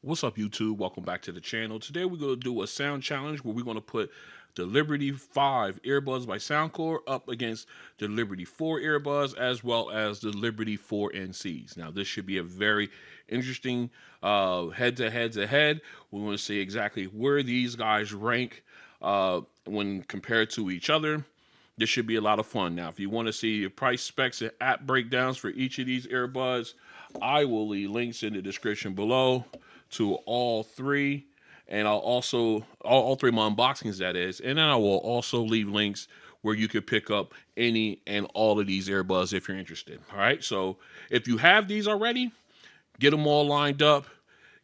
What's up, YouTube? Welcome back to the channel. Today we're going to do a sound challenge where we're going to put the Liberty 5 earbuds by Soundcore up against the Liberty 4 earbuds as well as the Liberty 4 NCs. Now this should be a very interesting head-to-head. We want to see exactly where these guys rank when compared to each other. This should be a lot of fun. Now, if you want to see your price specs and app breakdowns for each of these earbuds, I will leave links in the description below to all three, and I'll also all three of my unboxings, that is, and then I will also leave links where you could pick up any and all of these earbuds if you're interested. All right, so if you have these already, get them all lined up,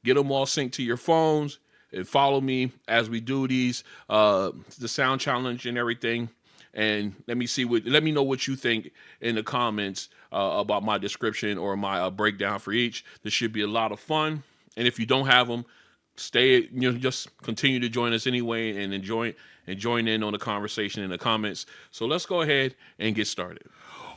get them all synced to your phones, and follow me as we do these the sound challenge and everything. And let me know what you think in the comments about my description or my breakdown for each. This should be a lot of fun. And if you don't have them, just continue to join us anyway and join in on the conversation in the comments. So let's go ahead and get started.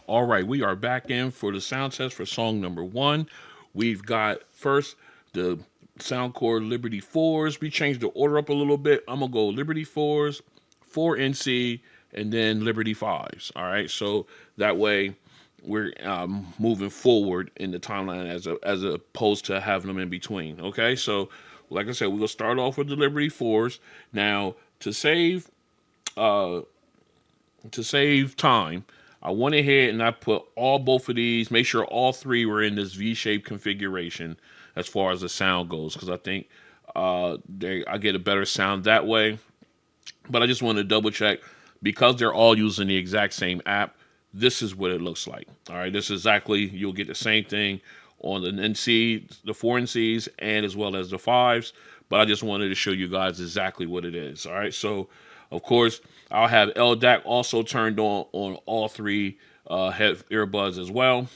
All right, we are back in for the sound test for song number 1. We've got first the Soundcore Liberty 4s. We changed the order up a little bit. I'm gonna go Liberty 4s, 4 NC, and then Liberty 5s. All right, so that way we're moving forward in the timeline as opposed to having them in between. Okay, so like I said, we're gonna start off with the Liberty 4s. Now to save time, I went ahead and I put both of these, make sure all three were in this V-shaped configuration as far as the sound goes, because I think I get a better sound that way. But I just want to double check, because they're all using the exact same app. This is what it looks like. All right, this is exactly, you'll get the same thing on the NC, the 4 NCs, and as well as the 5s. But I just wanted to show you guys exactly what it is. All right, so of course I'll have LDAC also turned on all three earbuds as well.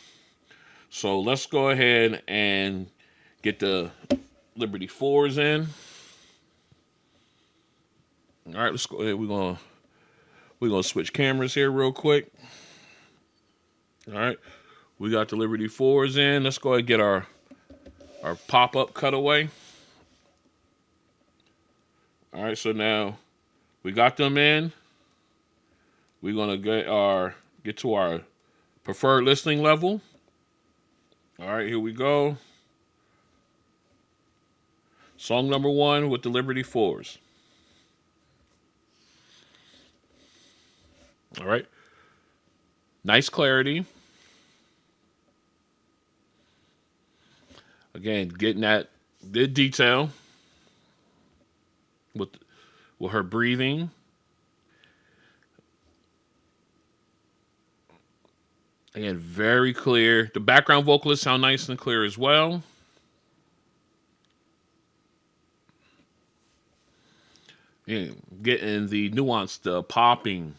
So let's go ahead and get the Liberty 4s in. All right, let's go ahead. We're gonna switch cameras here real quick. All right, we got the Liberty 4s in. Let's go ahead and get our pop-up cutaway. All right, so now we got them in. We're gonna get to our preferred listening level. All right, here we go. Song number 1 with the Liberty 4s. All right, nice clarity. Again, getting that good detail with her breathing. Again, very clear. The background vocalists sound nice and clear as well. Yeah, getting the nuance, the popping.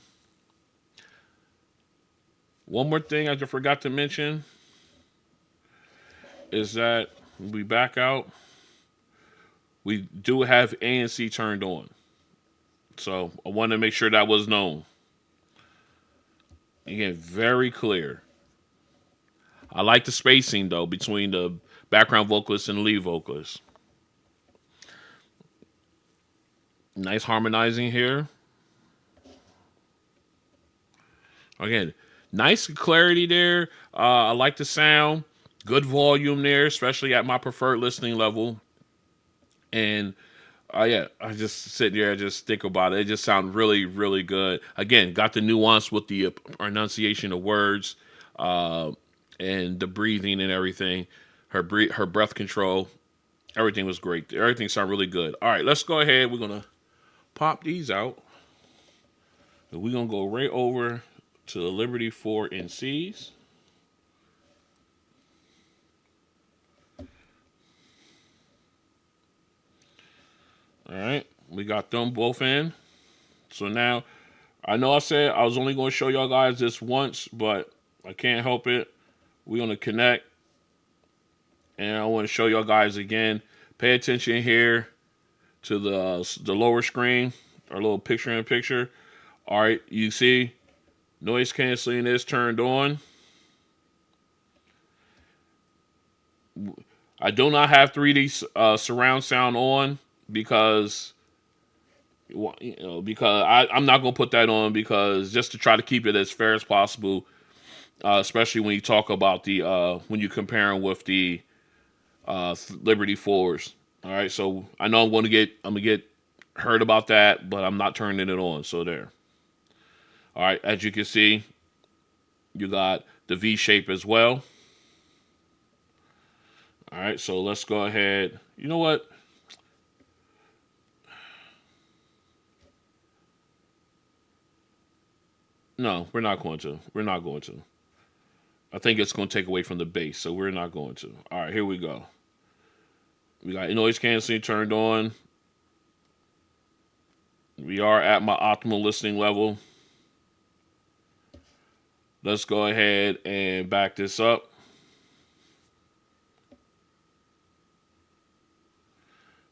One more thing I just forgot to mention is that we back out, we do have ANC turned on. So I want to make sure that was known. Again, very clear. I like the spacing though between the background vocalist and lead vocalist. Nice harmonizing here. Again, nice clarity there. I like the sound. Good volume there, especially at my preferred listening level. And yeah, I just sit there and just think about it. It just sounds really, really good. Again, got the nuance with the pronunciation of words and the breathing and everything. Her breath control, everything was great. Everything sounded really good. All right, let's go ahead. We're gonna pop these out. And we're gonna go right over to the Liberty 4 NCs. All right, we got them both in. So now, I know I said I was only going to show y'all guys this once, but I can't help it. We're going to connect, and I want to show y'all guys again. Pay attention here to the lower screen, our little picture-in-picture. All right, you see, noise canceling is turned on. I do not have 3D surround sound on because I'm not gonna put that on because just to try to keep it as fair as possible, especially when you talk about the when you compare them with the Liberty 4s. All right, so I know I'm gonna get hurt about that, but I'm not turning it on. So there. All right, as you can see, you got the V shape as well. All right, so let's go ahead. You know what? No, we're not going to. We're not going to. I think it's going to take away from the bass, so we're not going to. All right, here we go. We got noise canceling turned on. We are at my optimal listening level. Let's go ahead and back this up.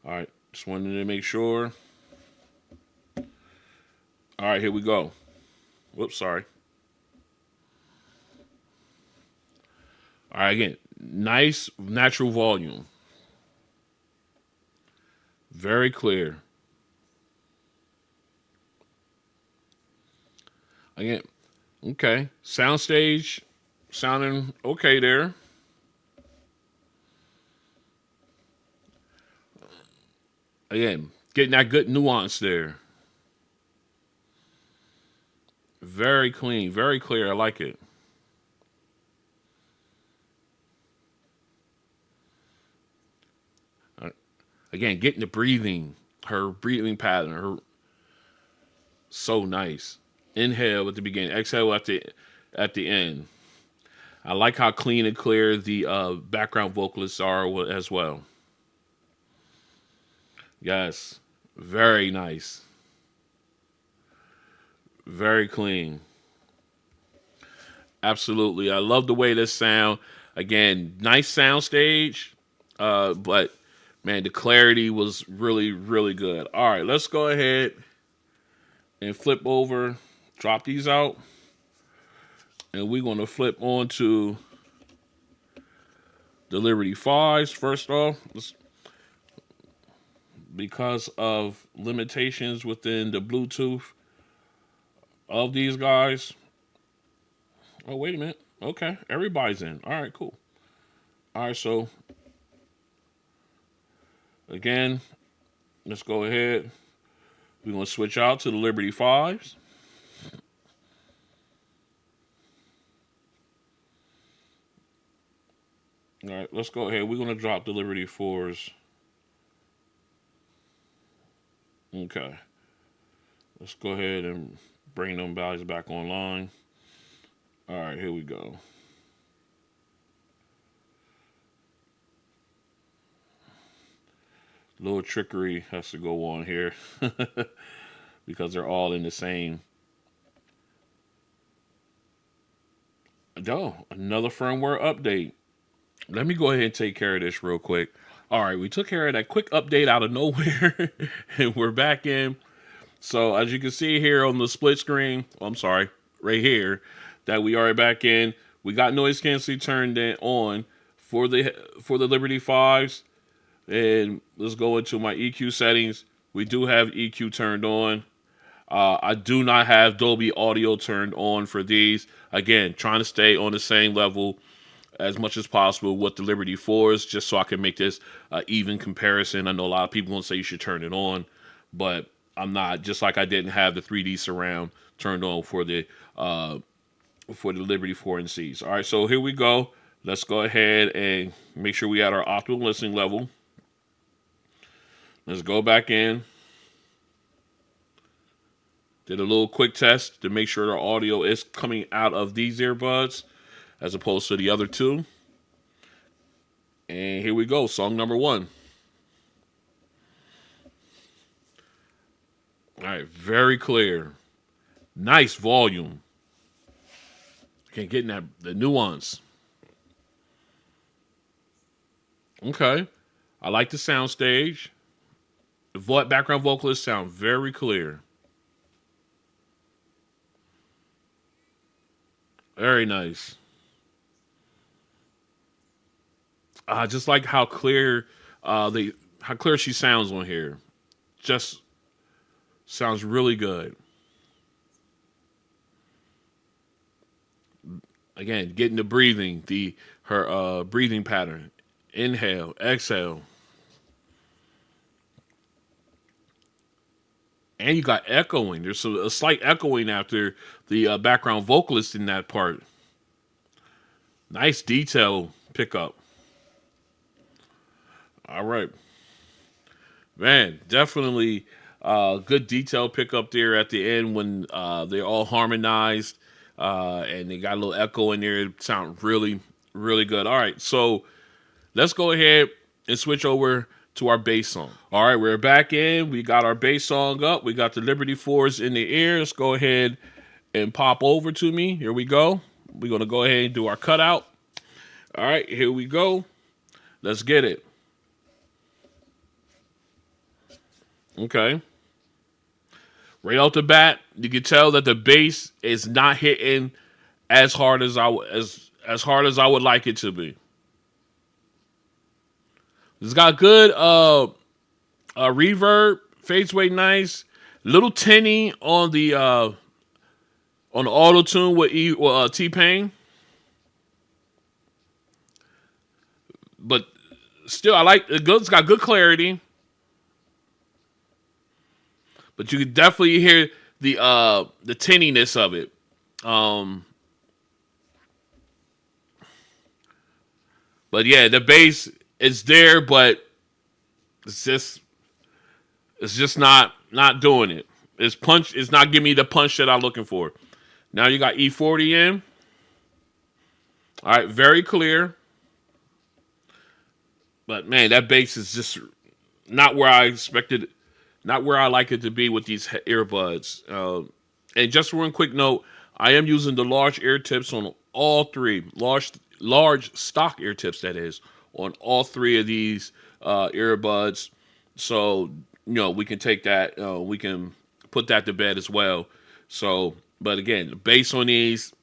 All right, just wanted to make sure. All right, here we go. Whoops, sorry. All right, again, nice natural volume. Very clear. Again, okay. Soundstage sounding okay there. Again, getting that good nuance there. Very clean, very clear. I like it. Again, getting the breathing, her breathing pattern, her so nice. Inhale at the beginning, exhale at the end. I like how clean and clear the background vocalists are as well. Yes, very nice, very clean. Absolutely, I love the way this sound. Again, nice sound stage, but man, the clarity was really, really good. All right, let's go ahead and flip over, drop these out, and we're going to flip on to the Liberty 5s first off. Because of limitations within the Bluetooth of these guys. Oh, wait a minute. Okay, everybody's in. All right, cool. All right, so again, let's go ahead. We're going to switch out to the Liberty 5s. All right, let's go ahead. We're going to drop the Liberty 4s. Okay. Let's go ahead and bring them values back online. All right, here we go. Little trickery has to go on here because they're all in the same. Oh, another firmware update. Let me go ahead and take care of this real quick. All right, we took care of that quick update out of nowhere, and we're back in. So as you can see here on the split screen, I'm sorry, right here, that we are back in. We got noise canceling turned on for the Liberty 5s. And let's go into my EQ settings. We do have EQ turned on. I do not have Dolby Audio turned on for these. Again, trying to stay on the same level as much as possible with the Liberty 4s, just so I can make this even comparison. I know a lot of people going to say you should turn it on, but I'm not. Just like I didn't have the 3D surround turned on for the Liberty 4 NCs. All right, so here we go. Let's go ahead and make sure we at our optimal listening level. Let's go back in. Did a little quick test to make sure our audio is coming out of these earbuds as opposed to the other two. And here we go, song number 1. All right, very clear. Nice volume. Okay, getting the nuance. Okay. I like the sound stage. The background vocalists sound very clear. Very nice. Just like how clear how clear she sounds on here. Just sounds really good. Again, getting the breathing, her breathing pattern. Inhale, exhale. And you got echoing. There's a slight echoing after the background vocalist in that part. Nice detail pickup. All right. Man, definitely good detail pickup there at the end when they're all harmonized and they got a little echo in there. It sounds really, really good. All right, so let's go ahead and switch over to our bass song. All right, we're back in. We got our bass song up. We got the Liberty 4s in the ear. Let's go ahead and pop over to me. Here we go. We're going to go ahead and do our cutout. All right, here we go. Let's get it. Okay. Right off the bat, you can tell that the bass is not hitting as hard as as hard as I would like it to be. It's got good reverb, fades way nice, little tinny on the auto tune with T-Pain, but still I like it. It's got good clarity, but you can definitely hear the tinniness of it. But yeah, the bass is there, but it's just not doing it. It's not giving me the punch that I'm looking for. Now you got E40 in. All right, very clear. But man, that bass is just not where I expected, not where I like it to be with these earbuds. And just one quick note, I am using the large ear tips on all three, large stock ear tips, that is, on all three of these earbuds. So, we can take that, we can put that to bed as well. So, but again, the bass on these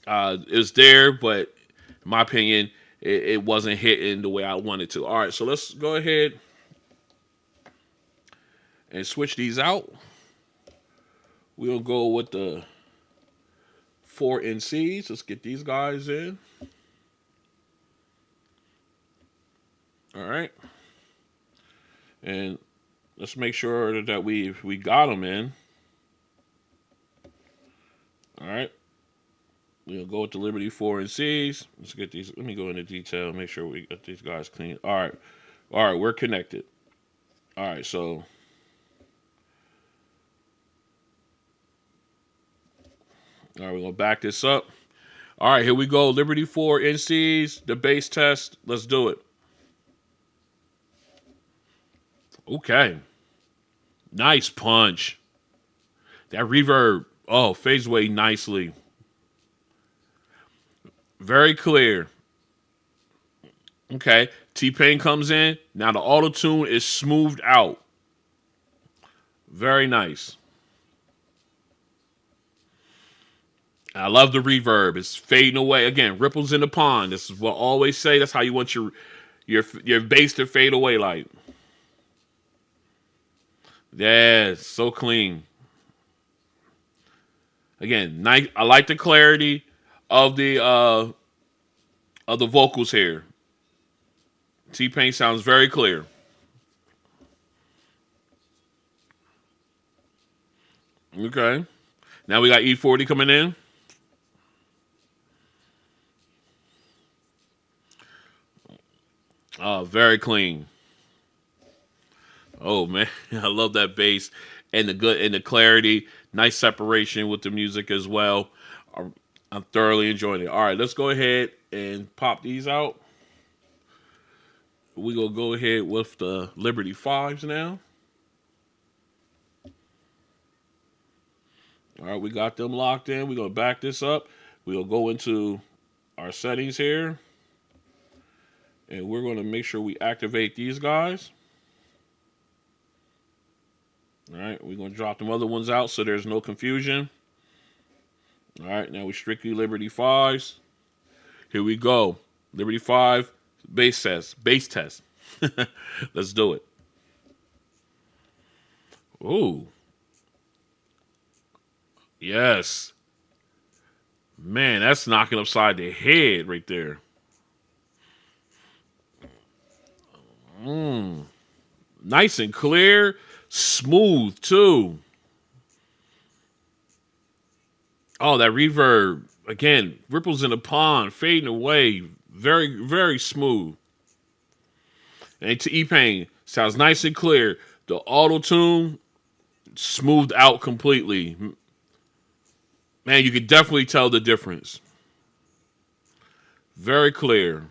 is there, but in my opinion, it wasn't hitting the way I wanted to. All right, so let's go ahead and switch these out. We'll go with the 4 NCs. Let's get these guys in. All right. And let's make sure that we got them in. All right. We'll go with the Liberty 4 NCs. Let's get these. Let me go into detail. Make sure we got these guys clean. All right. All right. We're connected. All right. So. All right. We're going to back this up. All right. Here we go. Liberty 4 NCs. The bass test. Let's do it. Okay. Nice punch. That reverb. Oh, fades away nicely. Very clear. Okay. T-Pain comes in. Now the auto-tune is smoothed out. Very nice. I love the reverb. It's fading away. Again, ripples in the pond. This is what I always say. That's how you want your bass to fade away like. Yeah, so clean. Again, nice. I like the clarity of the vocals here. T-Pain sounds very clear. Okay. Now we got E40 coming in. Oh, very clean. Oh man, I love that bass and the clarity. Nice separation with the music as well. I'm thoroughly enjoying it. All right, let's go ahead and pop these out. We're going to go ahead with the Liberty 5s now. All right, we got them locked in. We're going to back this up. We'll go into our settings here. And we're going to make sure we activate these guys. All right, we're going to drop them other ones out so there's no confusion. All right, now we strictly Liberty 5s. Here we go. Liberty 5, Bass test. Bass test. Let's do it. Ooh. Yes. Man, that's knocking upside the head right there. Nice and clear. Smooth, too. Oh, that reverb. Again, ripples in the pond, fading away. Very, very smooth. And to E-Pain, sounds nice and clear. The auto-tune, smoothed out completely. Man, you can definitely tell the difference. Very clear.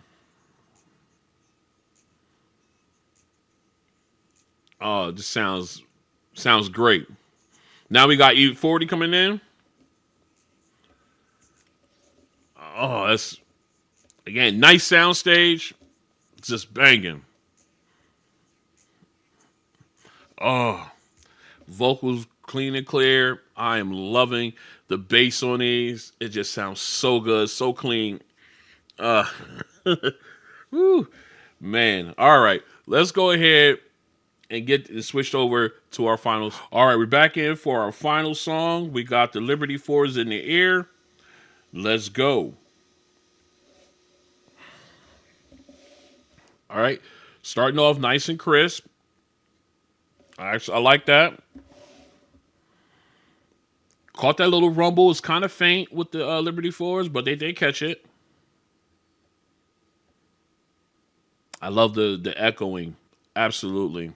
Oh, this sounds great. Now we got E40 coming in. Oh, that's again nice soundstage. Just banging. Oh, vocals clean and clear. I am loving the bass on these. It just sounds so good, so clean. Uh, whew, man. All right, let's go ahead and get it switched over to our finals. All right, we're back in for our final song. We got the Liberty 4s in the air. Let's go. All right, starting off nice and crisp. I like that. Caught that little rumble. It's kind of faint with the Liberty 4s, but they did catch it. I love the echoing. Absolutely.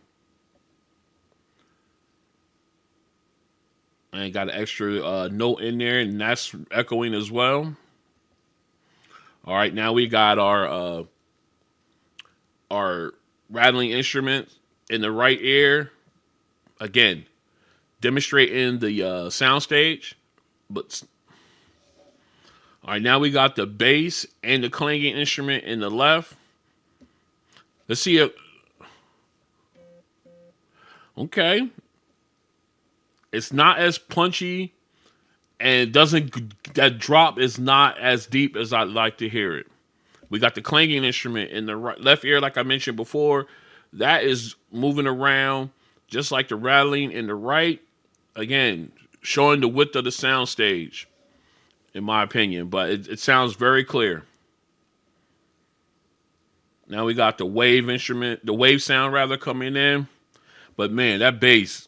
And got an extra note in there, and that's echoing as well. All right, now we got our rattling instrument in the right ear. Again, demonstrating the soundstage. But all right, now we got the bass and the clanging instrument in the left. Let's see it. Okay. It's not as punchy, and that drop is not as deep as I'd like to hear it. We got the clanging instrument in the left ear, like I mentioned before. That is moving around just like the rattling in the right. Again, showing the width of the sound stage, in my opinion. But it sounds very clear. Now we got the wave instrument, the wave sound rather, coming in. But man, that bass,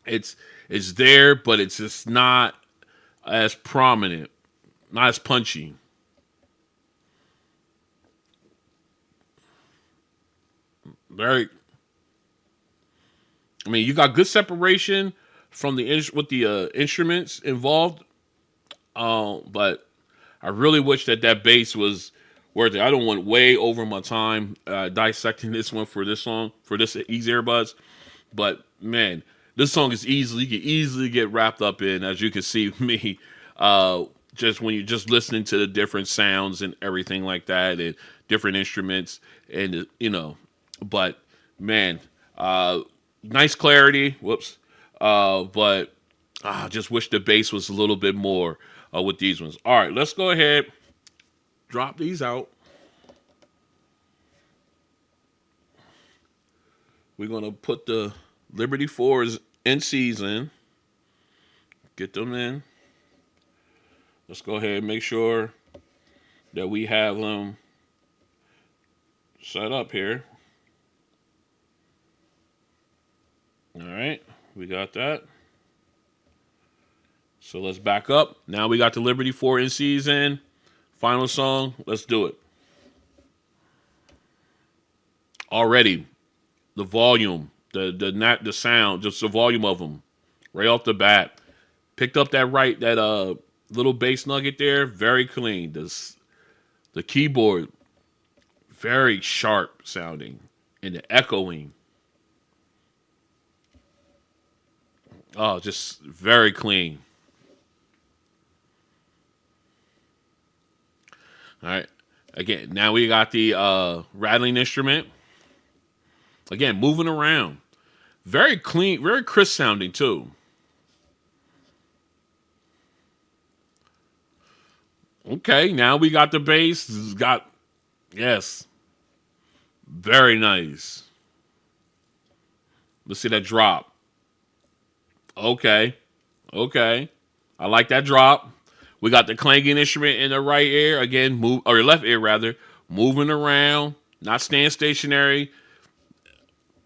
it's there, but it's just not as prominent, not as punchy. Very. I mean, you got good separation from with the instruments involved, but I really wish that bass was worth it. I don't want way over my time dissecting this one for this song for this HUGE Earbuds, but man, this song is you can easily get wrapped up in, as you can see me, just when you're just listening to the different sounds and everything like that, and different instruments, and but man, nice clarity. Whoops. But I just wish the bass was a little bit more with these ones. All right, let's go ahead, drop these out. We're going to put the Liberty 4s NCs in. Get them in. Let's go ahead and make sure that we have them set up here. All right, we got that. So let's back up. Now we got the Liberty 4 NCs in. Final song, let's do it. Already, the volume, the sound, just the volume of them, right off the bat. Picked up that little bass nugget there, very clean. The keyboard, very sharp sounding, and the echoing. Oh, just very clean. All right. Again, now we got the rattling instrument. Again, moving around. Very clean, very crisp sounding too. Okay, now we got the bass. It's got Yes. Very nice. Let's see that drop. Okay. Okay. I like that drop. We got the clanging instrument in the right ear. Again, move or your left ear rather. Moving around. Not staying stationary.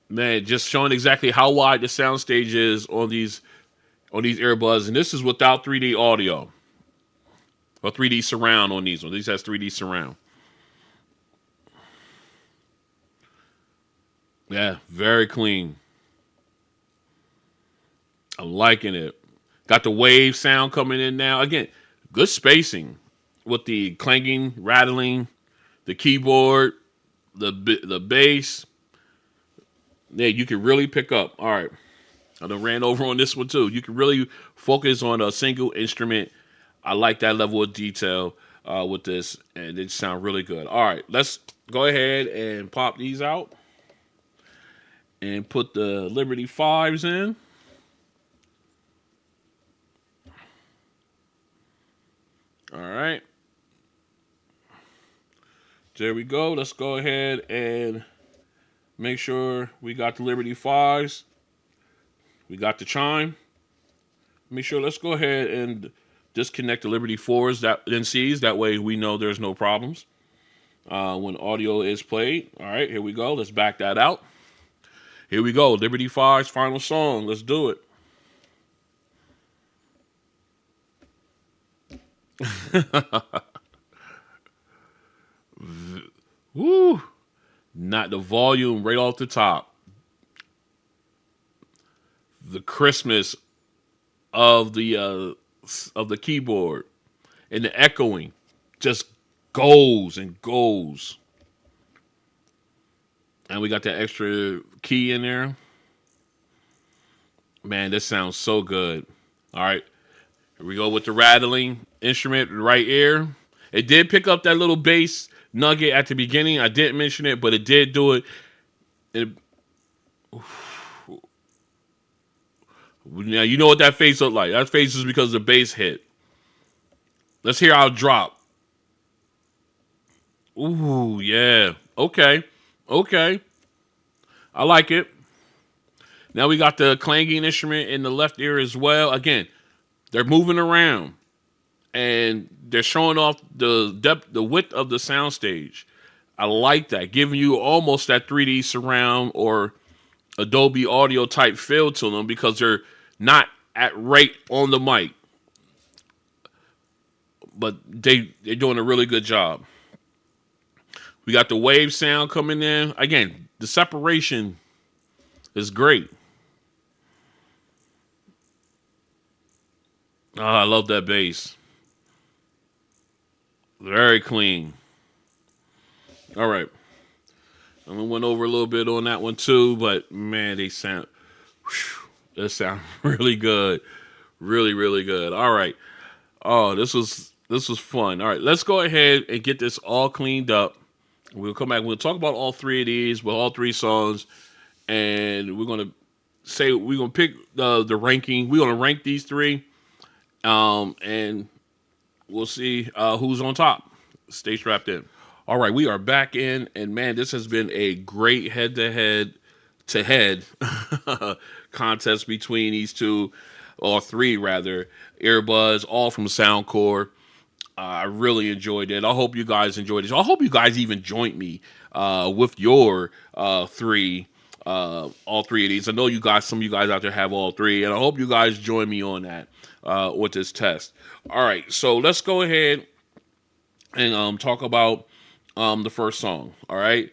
Man, just showing exactly how wide the soundstage is on these earbuds. And this is without 3D audio. Or 3D surround on these ones. These has 3D surround. Yeah, very clean. I'm liking it. Got the wave sound coming in now. Again, good spacing with the clanging, rattling, the keyboard, the bass. Yeah, you can really pick up. All right. I done ran over on this one too. You can really focus on a single instrument. I like that level of detail with this, and it sounds really good. All right, let's go ahead and pop these out and put the Liberty 5s in. All right. There we go. Let's go ahead and make sure we got the Liberty 5s. We got the chime. Make sure, let's go ahead and disconnect the Liberty 4s, that NCs. That way we know there's no problems when audio is played. All right, here we go. Let's back that out. Here we go. Liberty 5's final song. Let's do it. Woo! Not the volume right off the top. The Christmas of the keyboard and the echoing just goes and goes. And we got that extra key in there. Man, this sounds so good. All right. Here we go with the rattling instrument, right ear. It did pick up that little bass nugget at the beginning. I didn't mention it, but it did do it. Now, you know what that face looked like. That face is because the bass hit. Let's hear our drop. Ooh, yeah. Okay. Okay. I like it. Now we got the clanging instrument in the left ear as well. Again, they're moving around and they're showing off the depth, the width of the soundstage. I like that, giving you almost that 3D surround or Adobe Audio type feel to them because they're not at right on the mic, but they're doing a really good job. We got the wave sound coming in. Again, the separation is great. Oh, I love that bass. Very clean. All right. And we went over a little bit on that one too, but man, they sound really good. Really, really good. All right. Oh, this was fun. All right, let's go ahead and get this all cleaned up. We'll come back. We'll talk about all three of these with all three songs, and we're gonna pick the ranking. We're gonna rank these three, and we'll see who's on top. Stay strapped in. All right, we are back in, and man, this has been a great head-to-head contest between these two, or three rather, earbuds, all from Soundcore. I really enjoyed it. I hope you guys enjoyed it. I hope you guys even joined me with your all three of these. I know you guys, some of you guys out there have all three, and I hope you guys join me on that with this test. All right, so let's go ahead and talk about the first song. All right,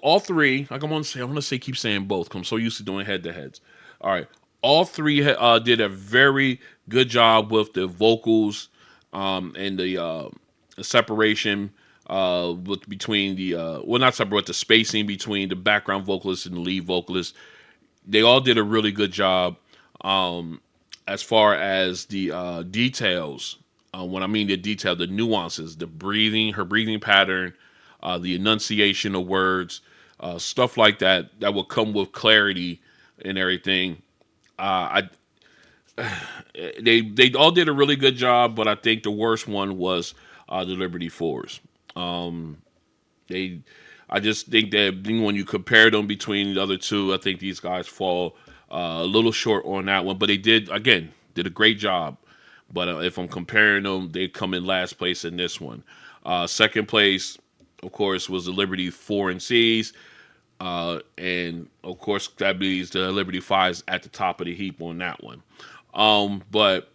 all three. Like I want to say, keep saying both. Cause I'm so used to doing head to heads. All right, all three did a very good job with the vocals and the separation between the not separate, but the spacing between the background vocalist and the lead vocalist. They all did a really good job as far as the details. When I mean the detail, the nuances, the breathing, her breathing pattern, the enunciation of words, stuff like that, that will come with clarity and everything. They all did a really good job, but I think the worst one was the Liberty 4s. They, I just think that when you compare them between the other two, I think these guys fall a little short on that one. But they did a great job. But if I'm comparing them, they come in last place in this one. Second place, of course, was the Liberty 4 and C's. And of course, that means the Liberty 5s at the top of the heap on that one. But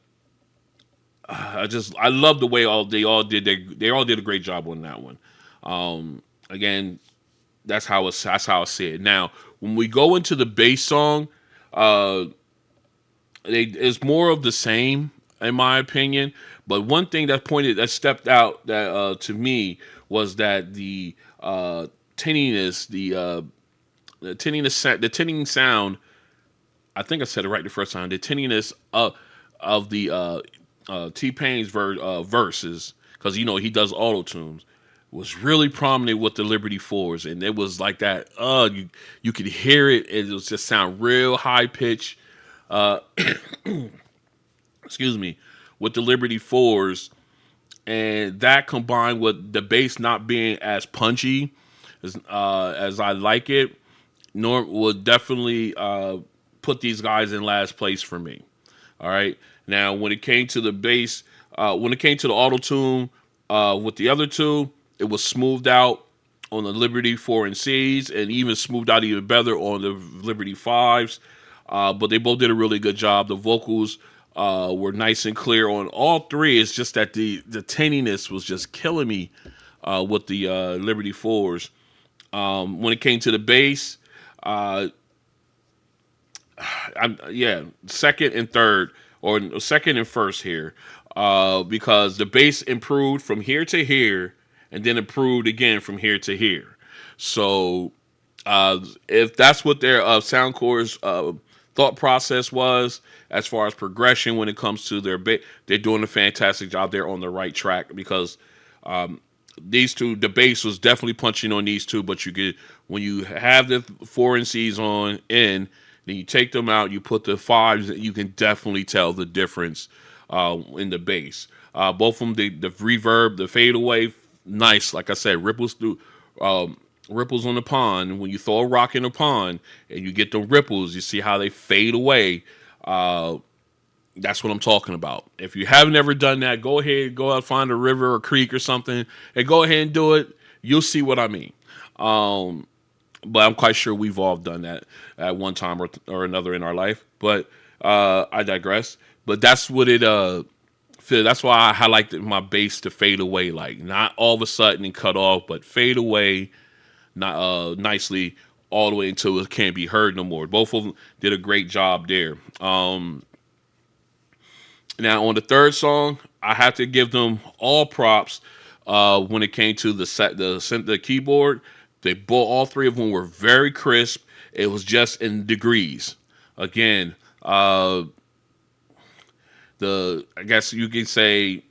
I love the way they all did a great job on that one. Again, that's how I see it. Now, when we go into the bass song, it's more of the same in my opinion. But one thing that stepped out that to me was that the tinniness, the tinning sound. I think I said it right the first time. The tinniness of the T-Pain's verses, because he does auto tunes, was really prominent with the Liberty Fours, and it was like that. You could hear it. It was just sound real high pitch. Excuse me, with the Liberty Fours, and that combined with the bass not being as punchy as I like it, nor would definitely put these guys in last place for me. All right. Now, when it came to the bass, when it came to the auto tune with the other two, it was smoothed out on the Liberty 4 and C's, and even smoothed out even better on the Liberty 5s. But they both did a really good job. The vocals were nice and clear on all three. It's just that the tinniness was just killing me with the Liberty 4s. When it came to the bass, second and third, or second and first here, because the bass improved from here to here, and then improved again from here to here. So if that's what their soundcore's thought process was as far as progression when it comes to their bass, they're doing a fantastic job. They're on the right track, because these two, the bass was definitely punching on these two, but when you have the 4 and C's on in, then you take them out, you put the 5s, you can definitely tell the difference in the bass. Both of them, the reverb, the fadeaway, nice. Like I said, ripples on the pond. When you throw a rock in a pond and you get the ripples, you see how they fade away. That's what I'm talking about. If you haven't ever done that, go out, find a river or creek or something, and go ahead and do it. You'll see what I mean. But I'm quite sure we've all done that at one time or another in our life. But I digress. But that's what it that's why I highlight my bass to fade away, like not all of a sudden and cut off, but fade away not nicely all the way until it can't be heard no more. Both of them did a great job there. Now on the third song, I have to give them all props when it came to the keyboard. All three of them were very crisp. It was just in degrees. Again, I guess you can say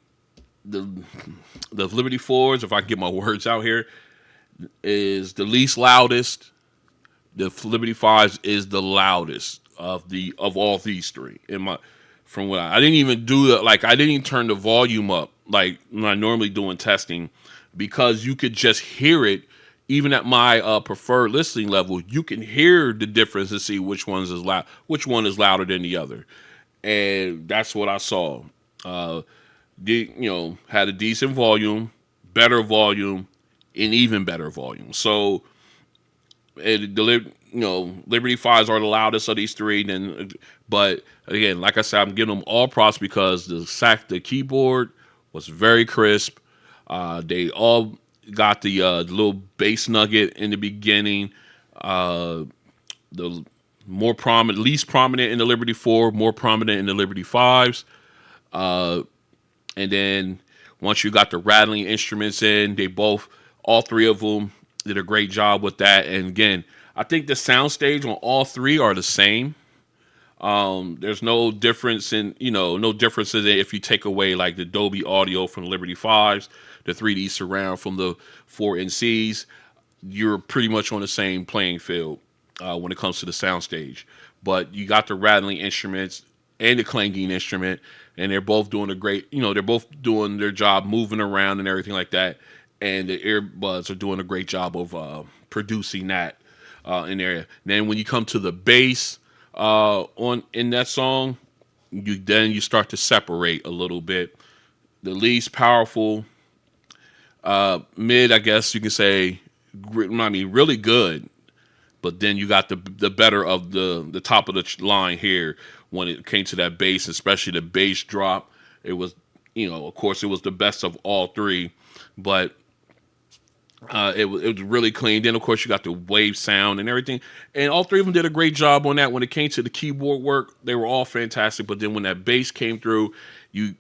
the Liberty 4s, if I get my words out here, is the least loudest. The Liberty 5s is the loudest of all these three. I didn't even do that. Like, I didn't even turn the volume up like when I normally do in testing, because you could just hear it. Even at my preferred listening level, you can hear the difference to see which one is louder than the other. And that's what I saw. Had a decent volume, better volume, and even better volume. So, Liberty 5s are the loudest of these three. But again, like I said, I'm giving them all props because the keyboard was very crisp. They all got the little bass nugget in the beginning. The least prominent in the Liberty 4, more prominent in the Liberty 5s. And then once you got the rattling instruments in, all three of them did a great job with that. And again, I think the soundstage on all three are the same. There's no difference no differences if you take away like the Dolby audio from the Liberty 5s, the 3D surround from the 4 NCs. You're pretty much on the same playing field when it comes to the soundstage. But you got the rattling instruments and the clanging instrument, and they're both doing they're both doing their job, moving around and everything like that. and the earbuds are doing a great job of producing that in there. Then when you come to the bass on in that song, you start to separate a little bit. The least powerful mid, I guess you can say, I mean, really good. But then you got the better of the top of the line here when it came to that bass, especially the bass drop. It was, of course, it was the best of all three, but it was really clean. Then, of course, you got the wave sound and everything. And all three of them did a great job on that. When it came to the keyboard work, they were all fantastic. But then when that bass came through,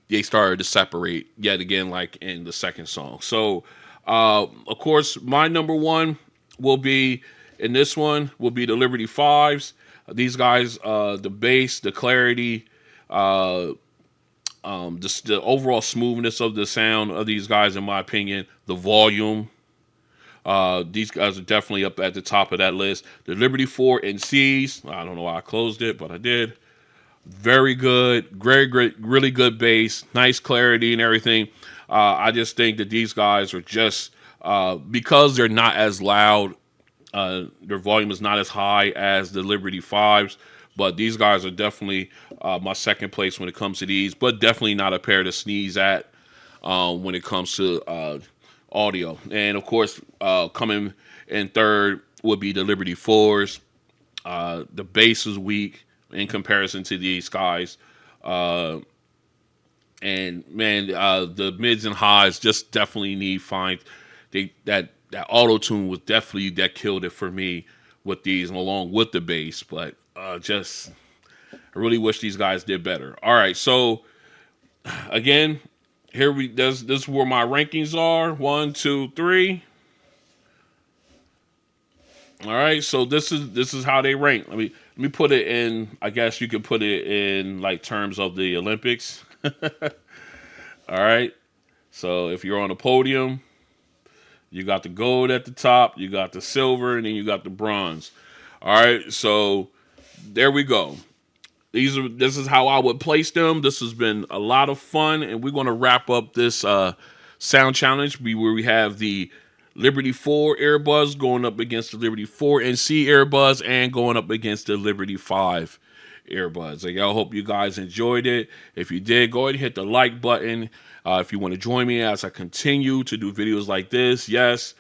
they started to separate yet again, like in the second song. So, of course, my number one will be, in this one, will be the Liberty 5s. These guys, the bass, the clarity, just the overall smoothness of the sound of these guys, in my opinion, the volume. These guys are definitely up at the top of that list. The Liberty 4 NCs, I don't know why I closed it, but I did. Very good, very great, really good bass, nice clarity and everything. I just think that these guys are just, because they're not as loud, their volume is not as high as the Liberty 5s, but these guys are definitely my second place when it comes to these, but definitely not a pair to sneeze at when it comes to audio. And of course, coming in third would be the Liberty 4s. The bass is weak in comparison to these guys. And man, the mids and highs just definitely need find. That auto tune was definitely that killed it for me with these, and along with the bass. But I really wish these guys did better. All right, so again, this is where my rankings are. 1, 2, 3. All right, so this is how they rank. Let me put it in. I guess you could put it in like terms of the Olympics. All right, so if you're on a podium, you got the gold at the top, you got the silver, and then you got the bronze. All right, so there we go. This is how I would place them. This has been a lot of fun, and we're going to wrap up this sound challenge where we have the Liberty 4 earbuds going up against the Liberty 4 NC earbuds and going up against the Liberty 5 earbuds. I hope you guys enjoyed it. If you did, go ahead and hit the like button. If you want to join me as I continue to do videos like this, yes,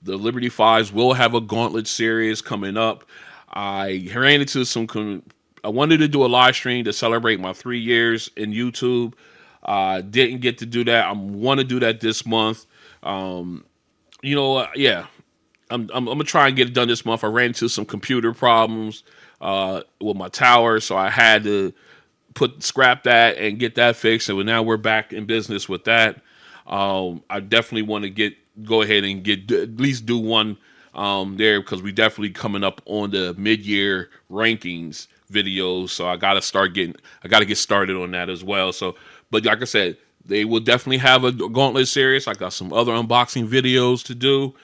the Liberty 5s will have a gauntlet series coming up. I ran into I wanted to do a live stream to celebrate my 3 years in YouTube. Didn't get to do that. I want to do that this month. Yeah, I'm gonna try and get it done this month. I ran into some computer problems with my tower, so I had to scrap that and get that fixed. And now we're back in business with that. I definitely want to go ahead and at least do one there, because we definitely coming up on the mid-year rankings videos. So I gotta get started on that as well. So, but like I said, they will definitely have a gauntlet series. I got some other unboxing videos to do.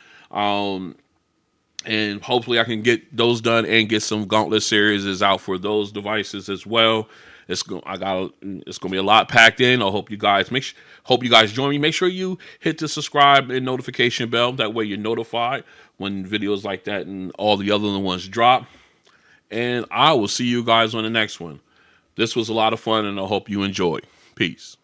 And hopefully I can get those done and get some gauntlet series out for those devices as well. It's gonna be a lot packed in. I hope you guys join me. Make sure you hit the subscribe and notification bell. That way you're notified when videos like that and all the other ones drop. And I will see you guys on the next one. This was a lot of fun, and I hope you enjoyed. Peace.